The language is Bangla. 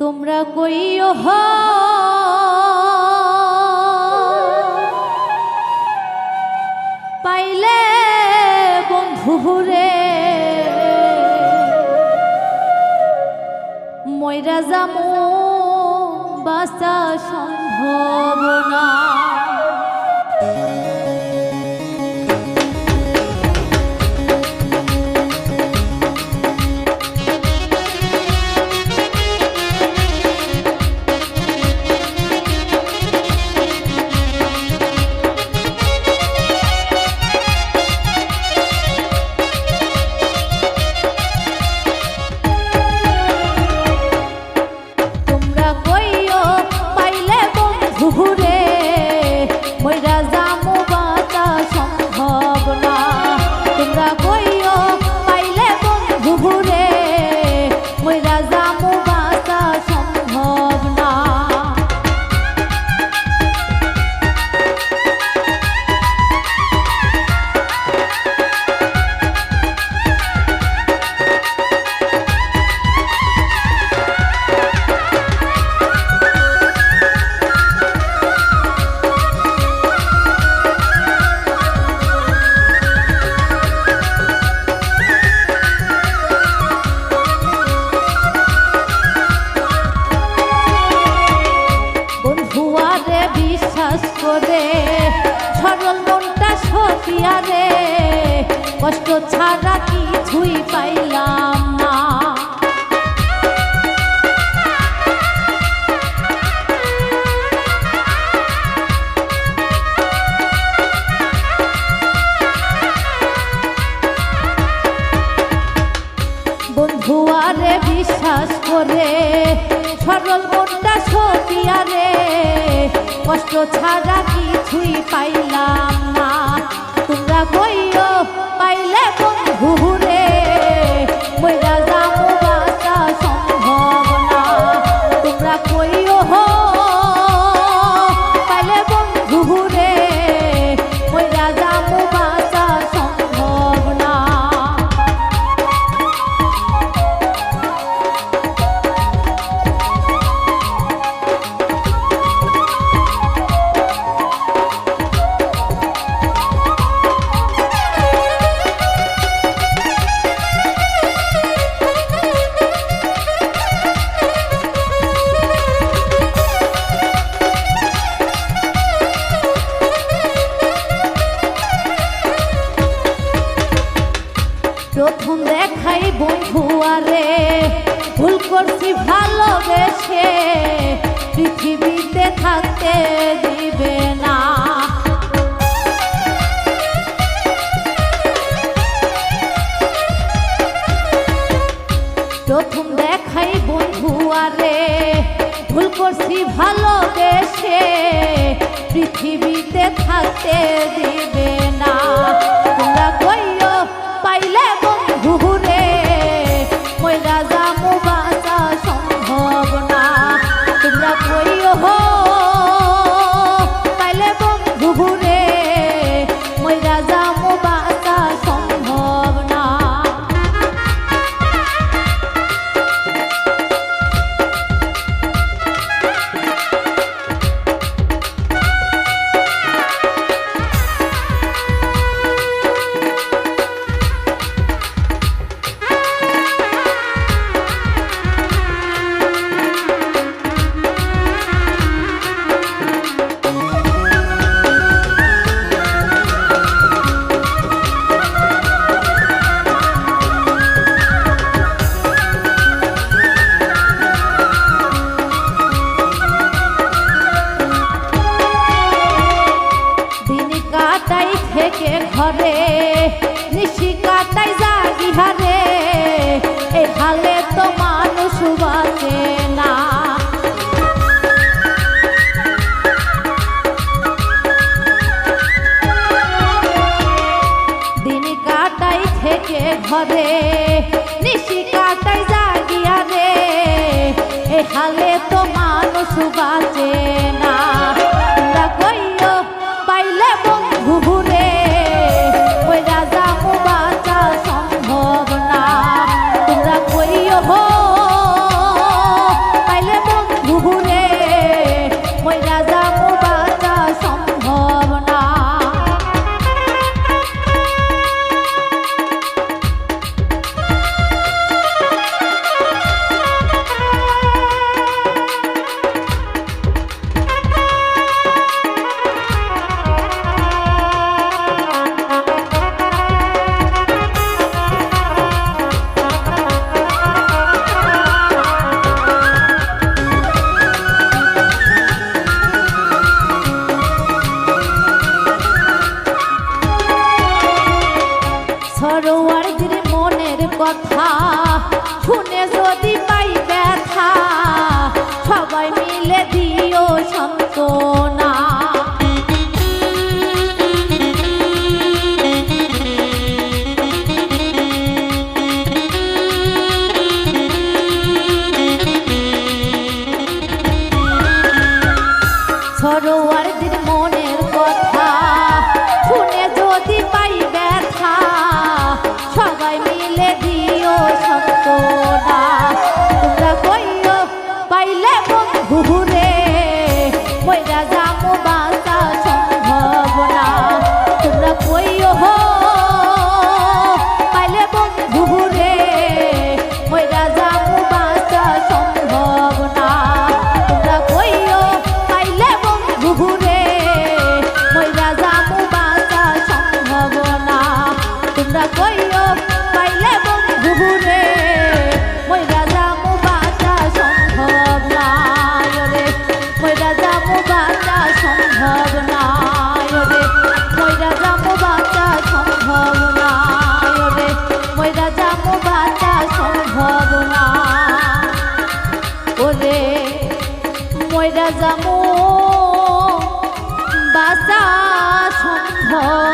তোমরা কইও হ পাইলে বন্ধুরে মইরা যামু বাঁচা সম্ভব না। ঘুরে মইরা যামু বাঁচা সম্ভব না। তোমরা কইও পাইলে বন্ধু ঘুরে মইরা যামু বাঁচা সম্ভব না। বিশ্বাস করে সরল মনটা সখিয়া রে কষ্ট ছাড়া কিছুই পাইলাম না। বন্ধু আরে বিশ্বাস করে সরল মনটা সখিয়া রে কষ্ট ছাড়া কিছুই পাইলাম না। তোমরা কইও পাইলে বন্ধু রে মইরা যামু বাঁচা সম্ভব না। তোমরা কইও পাইলে বন্ধু রে মইরা যামু বাঁচা সম্ভব না। প্রথম দেখাই বন্ধু আরে ভুল করছি ভালোবেসে পৃথিবীতে থাকতে দিবে না। প্রথম দেখাই বন্ধু আরে ভুল করছি ভালোবেসে পৃথিবীতে থাকতে দিবে না। তোমরা কইও পাইলে বন্ধু রে মইরা যামু বাঁচা সম্ভব না। তোমরা কইও পাইলে বন্ধু রে মইরা যামু বাঁচা সম্ভব না। থেকে ঘরে নিশি কাটাই জাগি হারে এই হালে তো মানুষ বাঁচে না। দিন কাটাই থেকে ঘরে নিশি কাটাই জাগি হারে এই হালে তো মানুষ বাঁচে না। তোমরা কইও পাইলে বন্ধু রে মইরা যামু বাঁচা সম্ভব না। তোমরা কইও পাইলে বন্ধু রে মইরা যামু বাঁচা সম্ভব না তোমরা কইও পাইলে বন্ধু রে মইরা যামু বাঁচা সম্ভব না তোমরা কইও পাইলে বন্ধু রে মইরা যামু বাঁচা সম্ভব না তোমরা কইও পাইলে বন্ধু রে মইরা যামু বাঁচা সম্ভব না রে মইরা যামু বাঁচা সম্ভব না রে মইরা যামু বাঁচা সম্ভব না রে মইরা যামু বাঁচা সম্ভব না ওরে মইরা যামু বাঁচা সম্ভব